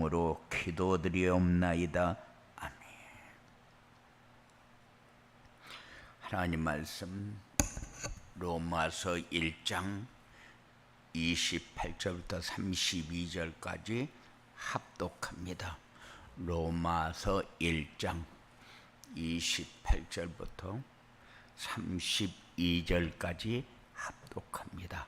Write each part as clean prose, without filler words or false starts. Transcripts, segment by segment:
이름으로 기도드리옵나이다. 아멘. 하나님 말씀 로마서 1장 28절부터 32절까지 합독합니다. 로마서 1장 28절부터 32절까지 합독합니다.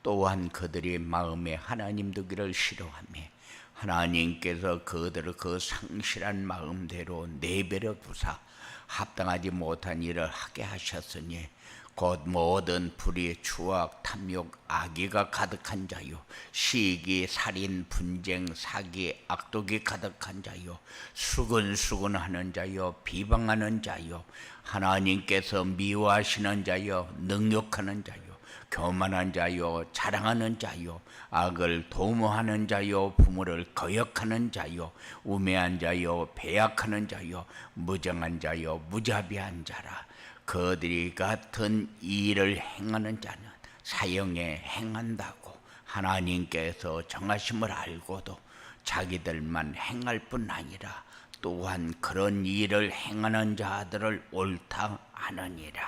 또한 그들이 마음에 하나님 두기를 싫어하며 하나님께서 그들을 그 상실한 마음대로 내버려 두사 합당하지 못한 일을 하게 하셨으니 곧 모든 불의, 추악, 탐욕, 악의가 가득한 자요, 시기, 살인, 분쟁, 사기, 악독이 가득한 자요, 수근수근하는 자요, 비방하는 자요, 하나님께서 미워하시는 자요, 능욕하는 자요, 교만한 자요, 자랑하는 자요, 악을 도모하는 자요, 부모를 거역하는 자요, 우매한 자요, 배약하는 자요, 무정한 자요, 무자비한 자라. 그들이 같은 일을 행하는 자는 사형에 행한다고 하나님께서 정하심을 알고도 자기들만 행할 뿐 아니라 또한 그런 일을 행하는 자들을 옳다 하느니라.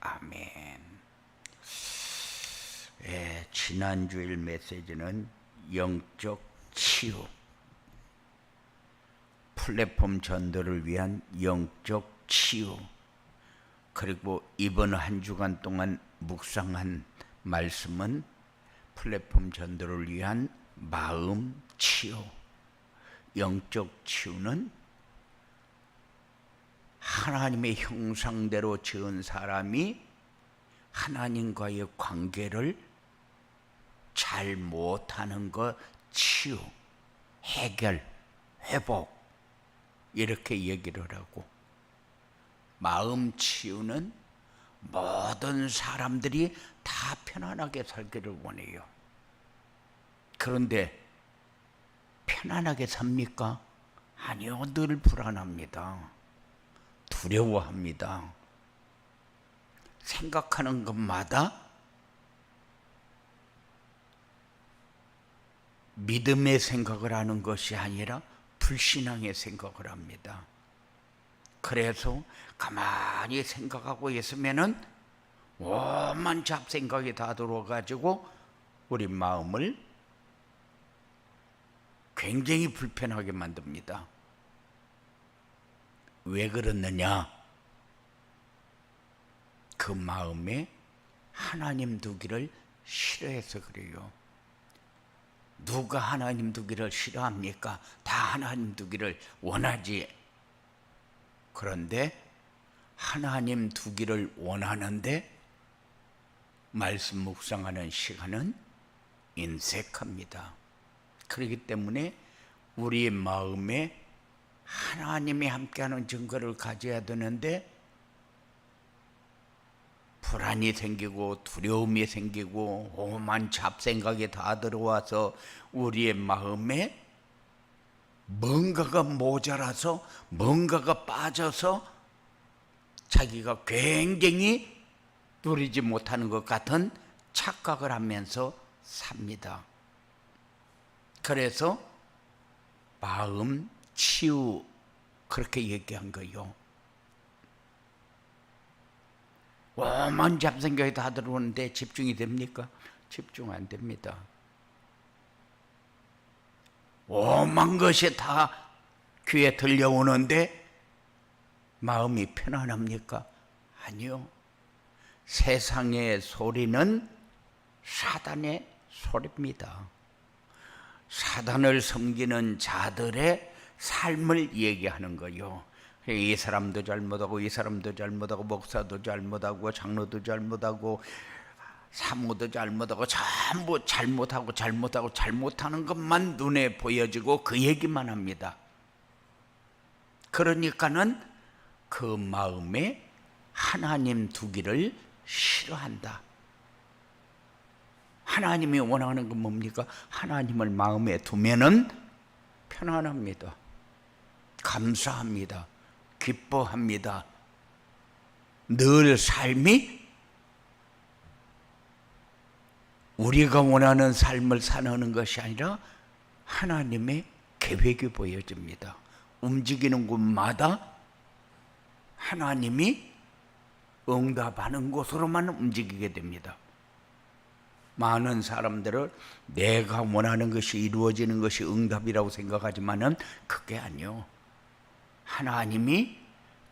아멘. 지난주일 메시지는 영적 치유, 플랫폼 전도를 위한 영적 치유, 그리고 이번 한 주간 동안 묵상한 말씀은 플랫폼 전도를 위한 마음 치유. 영적 치유는 하나님의 형상대로 지은 사람이 하나님과의 관계를 잘 못하는 것 치유, 해결, 회복 이렇게 얘기를 하고, 마음 치유는 모든 사람들이 다 편안하게 살기를 원해요. 그런데 편안하게 삽니까? 아니요, 늘 불안합니다. 두려워합니다. 생각하는 것마다 믿음의 생각을 하는 것이 아니라 불신앙의 생각을 합니다. 그래서 가만히 생각하고 있으면은 오만 잡생각이 다 들어와가지고 우리 마음을 굉장히 불편하게 만듭니다. 왜 그렇느냐? 그 마음에 하나님 두기를 싫어해서 그래요. 누가 하나님 두기를 싫어합니까? 다 하나님 두기를 원하지. 그런데 하나님 두기를 원하는데 말씀 묵상하는 시간은 인색합니다. 그렇기 때문에 우리의 마음에 하나님이 함께하는 증거를 가져야 되는데 불안이 생기고 두려움이 생기고 오만 잡생각이 다 들어와서 우리의 마음에 뭔가가 모자라서 뭔가가 빠져서 자기가 굉장히 누리지 못하는 것 같은 착각을 하면서 삽니다. 그래서 마음 치유 그렇게 얘기한 거요. 오만 잡생각이 다 들어오는데 집중이 됩니까? 집중 안 됩니다. 오만 것이 다 귀에 들려오는데 마음이 편안합니까? 아니요. 세상의 소리는 사단의 소리입니다. 사단을 섬기는 자들의 삶을 얘기하는 거요. 이 사람도 잘못하고 이 사람도 잘못하고 목사도 잘못하고 장로도 잘못하고 사모도 잘못하고 전부 잘못하는 것만 눈에 보여지고 그 얘기만 합니다. 그러니까는 그 마음에 하나님 두기를 싫어한다. 하나님이 원하는 건 뭡니까? 하나님을 마음에 두면은 편안합니다. 감사합니다. 기뻐합니다. 늘 삶이 우리가 원하는 삶을 사는 것이 아니라 하나님의 계획이 보여집니다. 움직이는 곳마다 하나님이 응답하는 곳으로만 움직이게 됩니다. 많은 사람들은 내가 원하는 것이 이루어지는 것이 응답이라고 생각하지만은 그게 아니요. 하나님이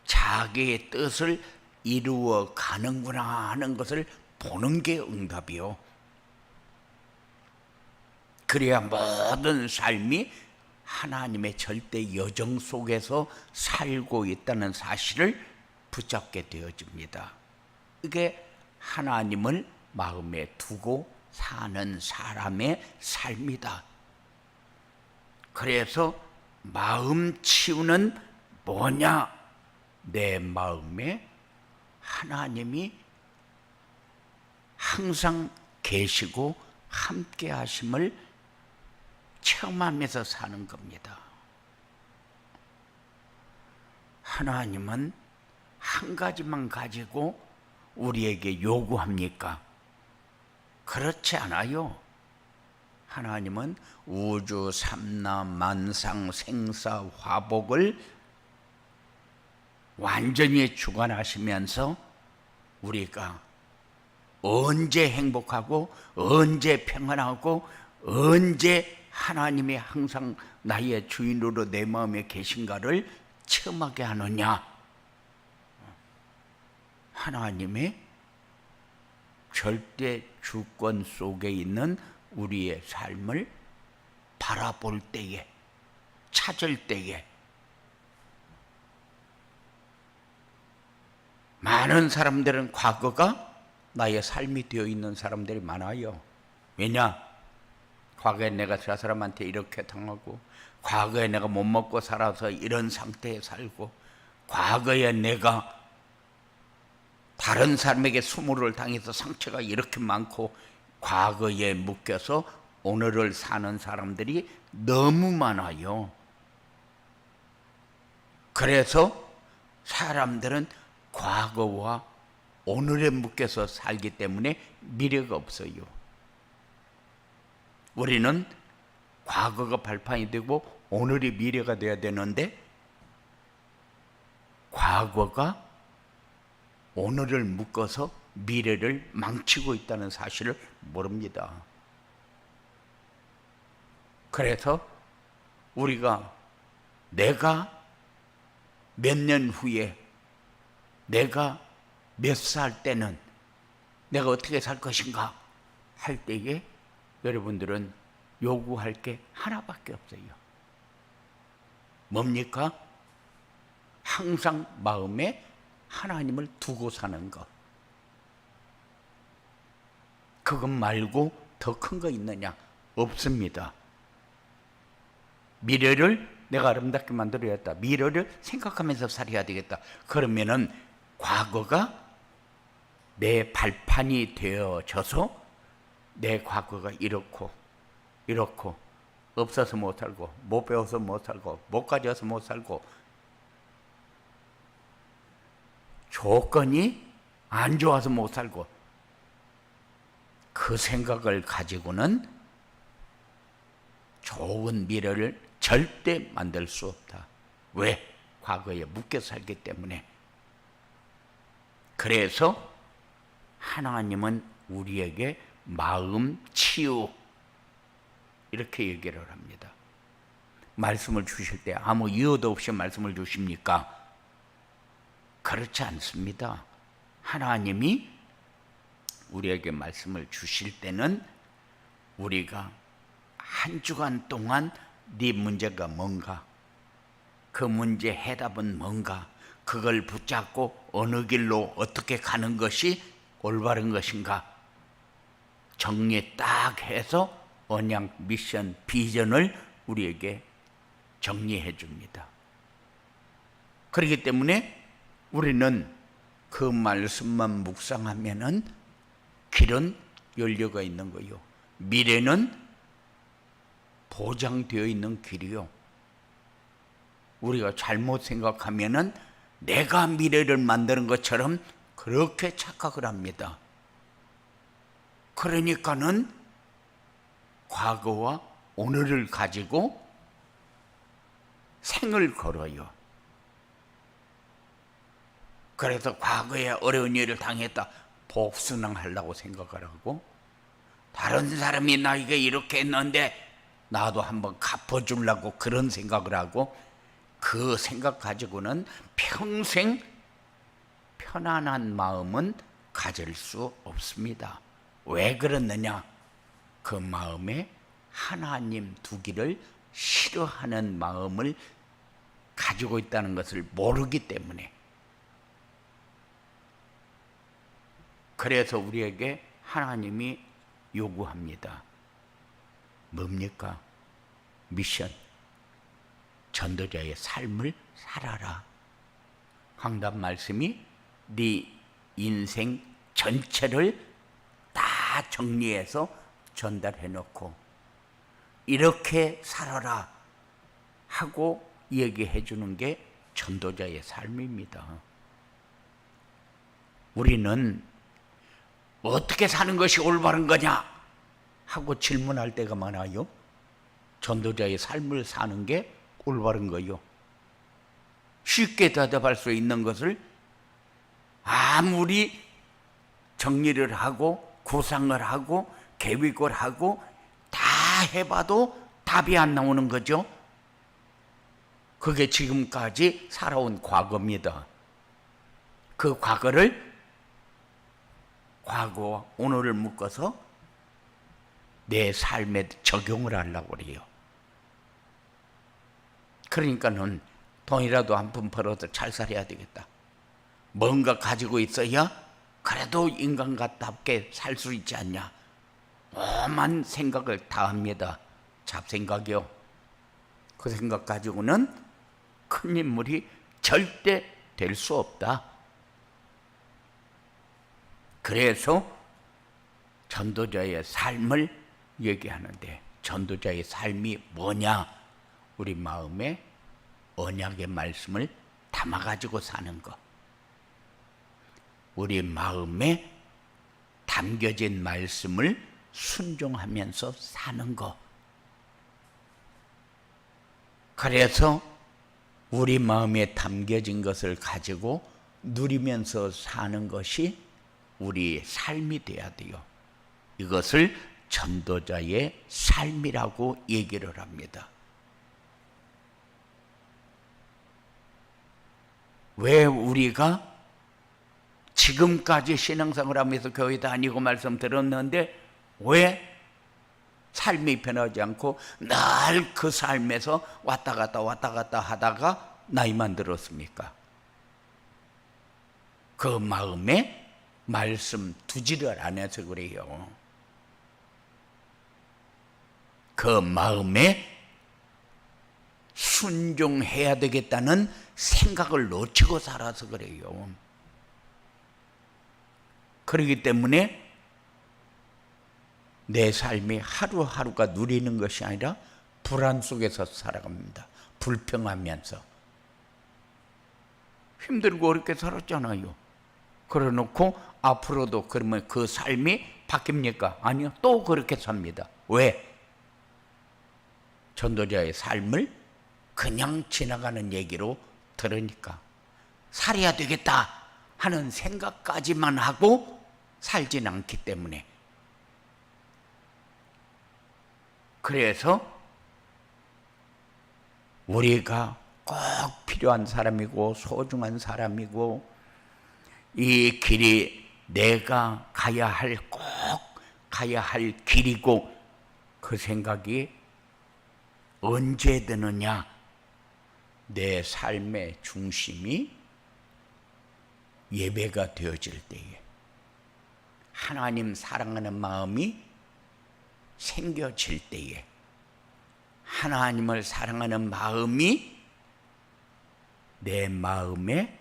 자기의 뜻을 이루어 가는구나 하는 것을 보는 게 응답이요. 그래야 모든 삶이 하나님의 절대 여정 속에서 살고 있다는 사실을 붙잡게 되어집니다. 이게 하나님을 마음에 두고 사는 사람의 삶이다. 그래서 마음 치유는 뭐냐? 내 마음에 하나님이 항상 계시고 함께 하심을 체험하면서 사는 겁니다. 하나님은 한 가지만 가지고 우리에게 요구합니까? 그렇지 않아요. 하나님은 우주 삼라 만상 생사 화복을 완전히 주관하시면서 우리가 언제 행복하고 언제 평안하고 언제 하나님이 항상 나의 주인으로 내 마음에 계신가를 체험하게 하느냐? 하나님의 절대 주권 속에 있는 우리의 삶을 바라볼 때에, 찾을 때에 많은 사람들은 과거가 나의 삶이 되어 있는 사람들이 많아요. 왜냐? 과거에 내가 저 사람한테 이렇게 당하고, 과거에 내가 못 먹고 살아서 이런 상태에 살고, 과거에 내가 다른 사람에게 수모를 당해서 상처가 이렇게 많고, 과거에 묶여서 오늘을 사는 사람들이 너무 많아요. 그래서 사람들은 과거와 오늘에 묶여서 살기 때문에 미래가 없어요. 우리는 과거가 발판이 되고 오늘이 미래가 돼야 되는데, 과거가 오늘을 묶어서 미래를 망치고 있다는 사실을 모릅니다. 그래서 우리가 내가 몇 년 후에, 내가 몇 살 때는 내가 어떻게 살 것인가 할 때에 여러분들은 요구할 게 하나밖에 없어요. 뭡니까? 항상 마음에 하나님을 두고 사는 것. 그것 말고 더 큰 거 있느냐? 없습니다. 미래를 내가 아름답게 만들어야겠다. 미래를 생각하면서 살아야 되겠다. 그러면은 과거가 내 발판이 되어져서 내 과거가 이렇고 없어서 못 살고, 못 배워서 못 살고, 못 가져서 못 살고, 조건이 안 좋아서 못 살고, 그 생각을 가지고는 좋은 미래를 절대 만들 수 없다. 왜? 과거에 묶여 살기 때문에. 그래서 하나님은 우리에게 마음 치유, 이렇게 얘기를 합니다. 말씀을 주실 때 아무 이유도 없이 말씀을 주십니까? 그렇지 않습니다. 하나님이 우리에게 말씀을 주실 때는 우리가 한 주간 동안 네 문제가 뭔가, 그 문제 해답은 뭔가, 그걸 붙잡고 어느 길로 어떻게 가는 것이 올바른 것인가 정리 딱 해서 언약, 미션, 비전을 우리에게 정리해 줍니다. 그렇기 때문에 우리는 그 말씀만 묵상하면은 길은 열려가 있는 거요. 미래는 보장되어 있는 길이요. 우리가 잘못 생각하면은 내가 미래를 만드는 것처럼 그렇게 착각을 합니다. 그러니까는 과거와 오늘을 가지고 행을 걸어요. 그래서 과거에 어려운 일을 당했다 복순항하려고 생각을 하고, 다른 사람이 나에게 이렇게 했는데 나도 한번 갚아주려고 그런 생각을 하고, 그 생각 가지고는 평생 편안한 마음은 가질 수 없습니다. 왜 그렇느냐? 그 마음에 하나님 두기를 싫어하는 마음을 가지고 있다는 것을 모르기 때문에. 그래서 우리에게 하나님이 요구합니다. 뭡니까? 미션. 전도자의 삶을 살아라. 항답 말씀이 네 인생 전체를 다 정리해서 전달해 놓고 이렇게 살아라 하고 얘기해 주는 게 전도자의 삶입니다. 우리는 어떻게 사는 것이 올바른 거냐 하고 질문할 때가 많아요. 전도자의 삶을 사는 게 올바른 거요. 쉽게 대답할 수 있는 것을 아무리 정리를 하고 구상을 하고 계획을 하고 다 해봐도 답이 안 나오는 거죠. 그게 지금까지 살아온 과거입니다. 그 과거를 과거와 오늘을 묶어서 내 삶에 적용을 하려고 그래요. 그러니까는 돈이라도 한 푼 벌어서 잘 살아야 되겠다. 뭔가 가지고 있어야 그래도 인간답게 살 수 있지 않냐. 오만 생각을 다 합니다. 잡생각이요. 그 생각 가지고는 큰 인물이 절대 될 수 없다. 그래서 전도자의 삶을 얘기하는데, 전도자의 삶이 뭐냐? 우리 마음에 언약의 말씀을 담아가지고 사는 것. 우리 마음에 담겨진 말씀을 순종하면서 사는 것. 그래서 우리 마음에 담겨진 것을 가지고 누리면서 사는 것이 우리 삶이 돼야 돼요. 이것을 전도자의 삶이라고 얘기를 합니다. 왜 우리가 지금까지 신앙생활 하면서 교회 다니고 말씀 들었는데 왜 삶이 변하지 않고 늘 그 삶에서 왔다 갔다 하다가 나이만 들었습니까? 그 마음에 말씀 두지를 안 해서 그래요. 그 마음에 순종해야 되겠다는 생각을 놓치고 살아서 그래요. 그렇기 때문에 내 삶이 하루하루가 누리는 것이 아니라 불안 속에서 살아갑니다. 불평하면서. 힘들고 어렵게 살았잖아요. 그래 놓고 앞으로도 그러면 그 삶이 바뀝니까? 아니요. 또 그렇게 삽니다. 왜? 전도자의 삶을 그냥 지나가는 얘기로 들으니까 살아야 되겠다 하는 생각까지만 하고 살진 않기 때문에. 그래서 우리가 꼭 필요한 사람이고 소중한 사람이고 이 길이 내가 꼭 가야 할 길이고 그 생각이 언제 드느냐? 내 삶의 중심이 예배가 되어질 때에 하나님 사랑하는 마음이 생겨질 때에 하나님을 사랑하는 마음이 내 마음의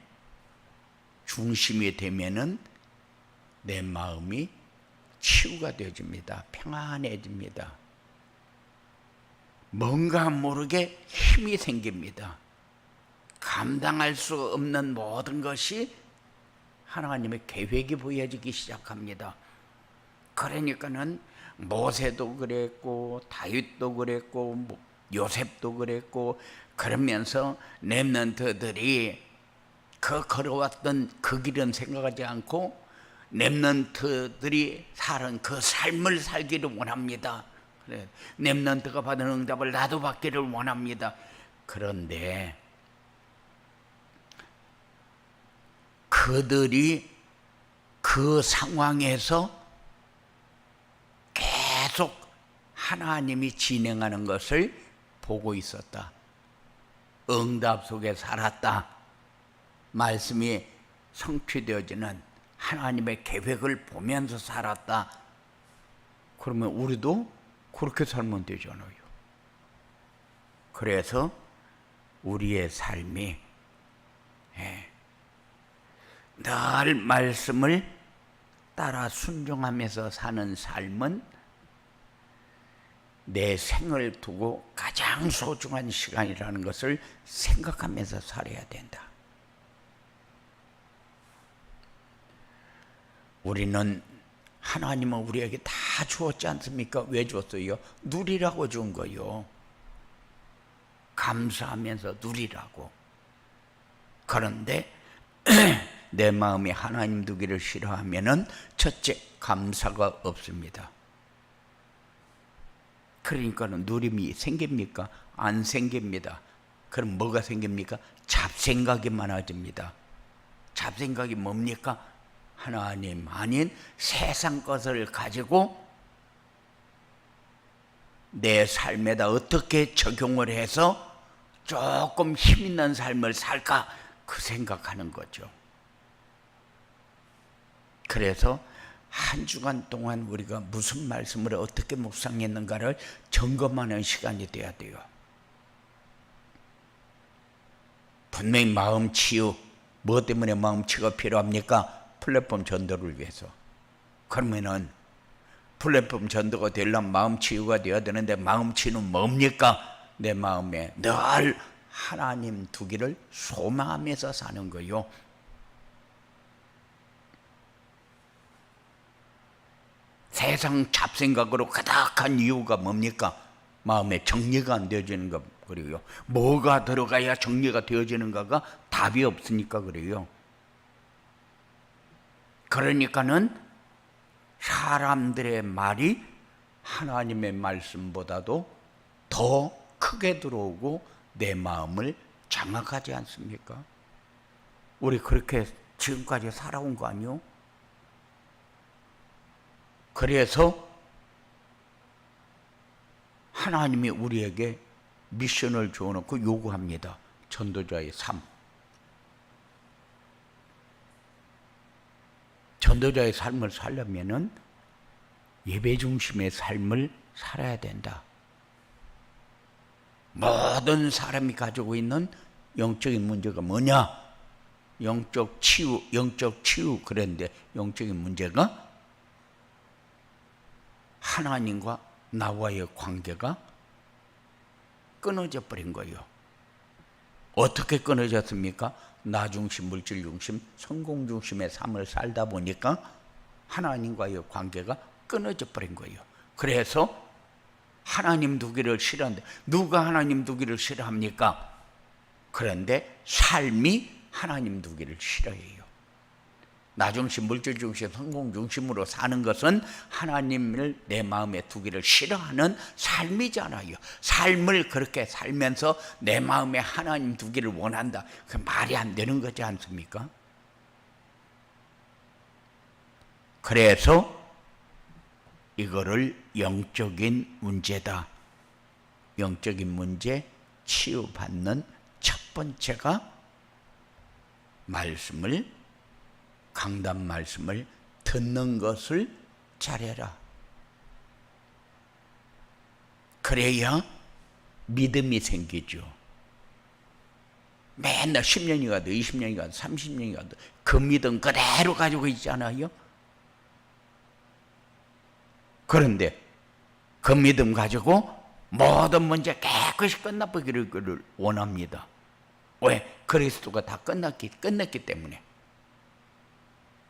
중심이 되면은 내 마음이 치유가 되어집니다. 평안해집니다. 뭔가 모르게 힘이 생깁니다. 감당할 수 없는 모든 것이 하나님의 계획이 보여지기 시작합니다. 그러니까는 모세도 그랬고 다윗도 그랬고 요셉도 그랬고, 그러면서 렘넌트들이 그 걸어왔던 그 길은 생각하지 않고 렘넌트들이 살은 그 삶을 살기를 원합니다. 그래, 렘넌트가 받은 응답을 나도 받기를 원합니다. 그런데 그들이 그 상황에서 계속 하나님이 진행하는 것을 보고 있었다. 응답 속에 살았다. 말씀이 성취되어지는 하나님의 계획을 보면서 살았다. 그러면 우리도 그렇게 살면 되잖아요. 그래서 우리의 삶이 늘 말씀을 따라 순종하면서 사는 삶은 내 생을 두고 가장 소중한 시간이라는 것을 생각하면서 살아야 된다. 우리는 하나님은 우리에게 다 주었지 않습니까? 왜 줬어요? 누리라고 준 거요. 감사하면서 누리라고. 그런데 내 마음이 하나님 두기를 싫어하면은 첫째, 감사가 없습니다. 그러니까는 누림이 생깁니까? 안 생깁니다. 그럼 뭐가 생깁니까? 잡생각이 많아집니다. 잡생각이 뭡니까? 하나님 아닌 세상 것을 가지고 내 삶에다 어떻게 적용을 해서 조금 힘 있는 삶을 살까? 그 생각하는 거죠. 그래서 한 주간 동안 우리가 무슨 말씀을 어떻게 묵상했는가를 점검하는 시간이 돼야 돼요. 분명히 마음 치유, 뭐 때문에 마음 치유가 필요합니까? 플랫폼 전도를 위해서. 그러면은 플랫폼 전도가 되려면 마음 치유가 되어야 되는데 마음 치유는 뭡니까? 내 마음에 늘 하나님 두기를 소망하면서 사는 거요. 세상 잡생각으로 가득한 이유가 뭡니까? 마음에 정리가 안 되어지는 거 그래요. 뭐가 들어가야 정리가 되어지는가가 답이 없으니까 그래요. 그러니까는 사람들의 말이 하나님의 말씀보다도 더 크게 들어오고 내 마음을 장악하지 않습니까? 우리 그렇게 지금까지 살아온 거 아니요? 그래서 하나님이 우리에게 미션을 주어놓고 요구합니다. 전도자의 삶. 전도자의 삶을 살려면은 예배 중심의 삶을 살아야 된다. 모든 사람이 가지고 있는 영적인 문제가 뭐냐? 영적 치유. 그런데 영적인 문제가 하나님과 나와의 관계가 끊어져 버린 거예요. 어떻게 끊어졌습니까? 나 중심, 물질 중심, 성공 중심의 삶을 살다 보니까 하나님과의 관계가 끊어져 버린 거예요. 그래서 하나님 두기를 싫어하는데 누가 하나님 두기를 싫어합니까? 그런데 삶이 하나님 두기를 싫어해요. 나 중심, 물질 중심, 성공 중심으로 사는 것은 하나님을 내 마음에 두기를 싫어하는 삶이잖아요. 삶을 그렇게 살면서 내 마음에 하나님 두기를 원한다. 그 말이 안 되는 거지 않습니까? 그래서 이거를 영적인 문제다. 영적인 문제 치유받는 첫 번째가 강단 말씀을 듣는 것을 잘해라. 그래야 믿음이 생기죠. 맨날 10년이 가도 20년이 가도 30년이 가도 그 믿음 그대로 가지고 있잖아요. 그런데 그 믿음 가지고 모든 문제 깨끗이 끝나보기를 원합니다. 왜? 그리스도가 다 끝났기 때문에.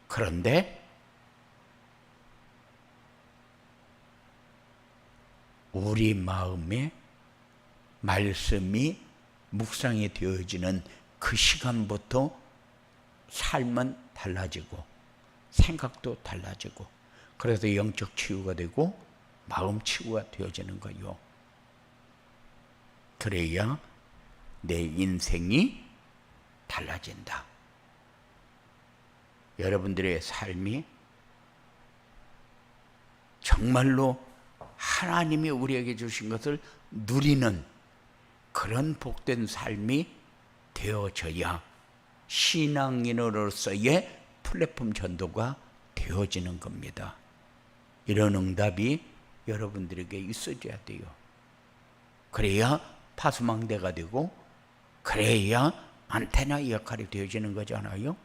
그런데 우리 마음에 말씀이 묵상이 되어지는 그 시간부터 삶은 달라지고 생각도 달라지고, 그래서 영적 치유가 되고 마음 치유가 되어지는 거요. 그래야 내 인생이 달라진다. 여러분들의 삶이 정말로 하나님이 우리에게 주신 것을 누리는 그런 복된 삶이 되어져야 신앙인으로서의 플랫폼 전도가 되어지는 겁니다. 이런 응답이 여러분들에게 있어져야 돼요. 그래야 파수망대가 되고, 그래야 안테나 역할이 되어지는 거잖아요.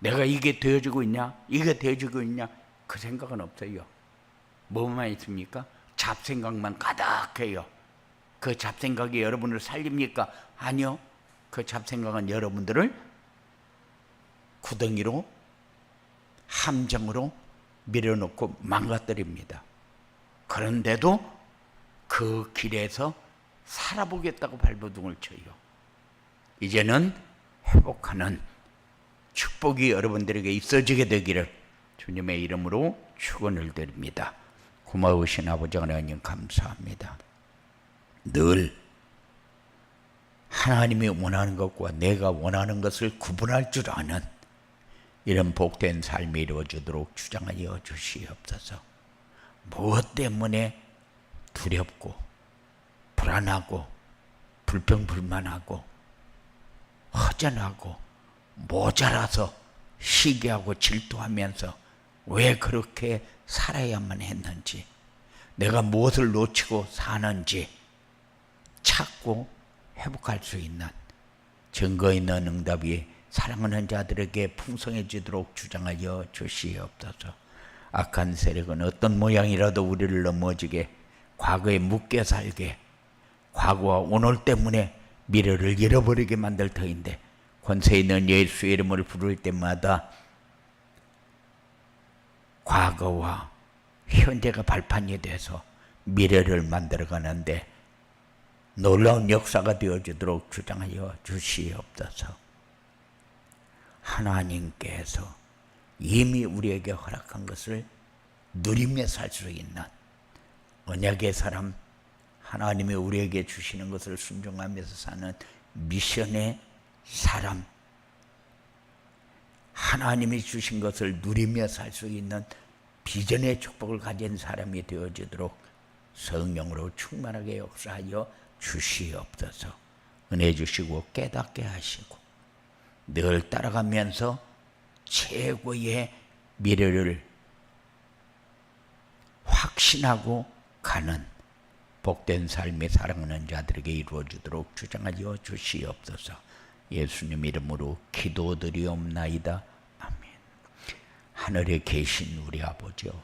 내가 이게 되어지고 있냐, 이게 되어지고 있냐, 그 생각은 없어요. 뭐만 있습니까? 잡생각만 가득해요. 그 잡생각이 여러분을 살립니까? 아니요. 그 잡생각은 여러분들을 구덩이로, 함정으로 밀어놓고 망가뜨립니다. 그런데도 그 길에서 살아보겠다고 발버둥을 쳐요. 이제는 회복하는 축복이 여러분들에게 있어지게 되기를 주님의 이름으로 축원을 드립니다. 고마우신 아버지 하나님 감사합니다. 늘 하나님이 원하는 것과 내가 원하는 것을 구분할 줄 아는 이런 복된 삶이 이루어지도록 주장하여 주시옵소서. 무엇 때문에 두렵고 불안하고 불평불만하고 허전하고 모자라서 시기하고 질투하면서 왜 그렇게 살아야만 했는지, 내가 무엇을 놓치고 사는지 찾고 회복할 수 있는 증거 있는 응답이 사랑하는 자들에게 풍성해지도록 주장하여 주시옵소서. 악한 세력은 어떤 모양이라도 우리를 넘어지게, 과거에 묶여 살게, 과거와 오늘 때문에 미래를 잃어버리게 만들 터인데, 권세 있는 예수의 이름을 부를 때마다 과거와 현재가 발판이 돼서 미래를 만들어가는데 놀라운 역사가 되어지도록 주장하여 주시옵소서. 하나님께서 이미 우리에게 허락한 것을 누리며 살 수 있는 언약의 사람, 하나님이 우리에게 주시는 것을 순종하면서 사는 미션의 사람, 하나님이 주신 것을 누리며 살 수 있는 비전의 축복을 가진 사람이 되어지도록 성령으로 충만하게 역사하여 주시옵소서. 은혜 주시고 깨닫게 하시고 늘 따라가면서 최고의 미래를 확신하고 가는 복된 삶의 사랑하는 자들에게 이루어지도록 주장하여 주시옵소서. 예수님 이름으로 기도드리옵나이다. 아멘. 하늘에 계신 우리 아버지여,